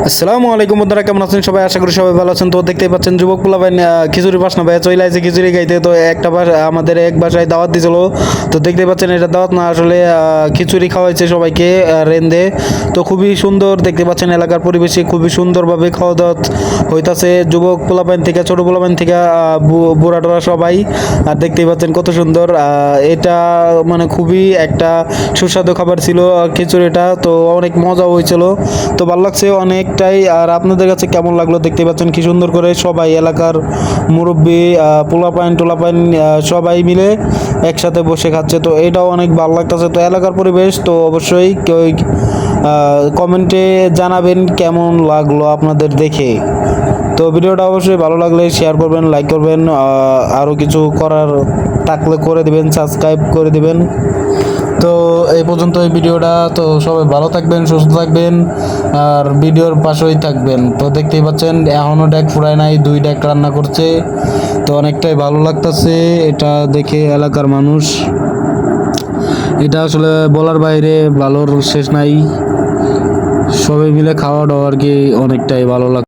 আসসালামু আলাইকুম বন্ধুরা, কেমন আছেন সবাই? আশা করি সবাই ভালো আছেন। তো দেখতেই পাচ্ছেন যুবক পোলাপাইন খিচুড়ি বাসনা ভাই চলে আসছে খিচুড়ি খাইতে। তো একটা আমাদের এক বাসায় দাওয়াত দিয়েছিল। তো দেখতে পাচ্ছেন এটা দাওয়াত না, আসলে খিচুড়ি খাওয়াইছে সবাইকে রেন্দে। তো খুবই সুন্দর দেখতে পাচ্ছেন, এলাকার পরিবেশে খুবই সুন্দরভাবে খাওয়া দাওয়া হইতাছে। যুবক পোলাপাইন থেকে ছোট পোলাপাইন থেকে বুড়া টোরা সবাই। আর দেখতেই পাচ্ছেন কত সুন্দর, এটা মানে খুবই একটা সুস্বাদু খাবার ছিল খিচুড়িটা। তো অনেক মজা হয়েছিল, তো ভালো লাগছে অনেকটাই। আর আপনাদের কাছে কেমন লাগলো? দেখতে পাচ্ছেন কি সুন্দর করে সবাই এলাকার মুরব্বী পোলাপাইন টোলাপাইন সবাই মিলে একসাথে বসে খাচ্ছে। তো এটাও অনেক ভালো লাগতেছে। তো এলাকার পরিবেশ, তো অবশ্যই কেউ কমেন্টে জানাবেন কেমন লাগলো আপনাদের দেখে। তো ভিডিওটা অবশ্যই ভালো লাগলে শেয়ার করবেন, লাইক করবেন, আরও কিছু করার থাকলে করে দিবেন, সাবস্ক্রাইব করে দিবেন। তো এই পর্যন্ত এই ভিডিওটা। তো সবাই ভালো থাকবেন, সুস্থ থাকবেন, আর ভিডিওর পাশেই থাকবেন। তো দেখতেই পাচ্ছেন এখনও ডেক ফুরায় নাই, 2 ডেক রান্না করছে। তো অনেকটাই ভালো লাগতেছে এটা দেখে এলাকার মানুষ। এটা আসলে বলার বাইরে, ভালোর শেষ নাই। সবাই মিলে খাওয়া দাওয়া আর কি অনেকটাই ভালো লাগ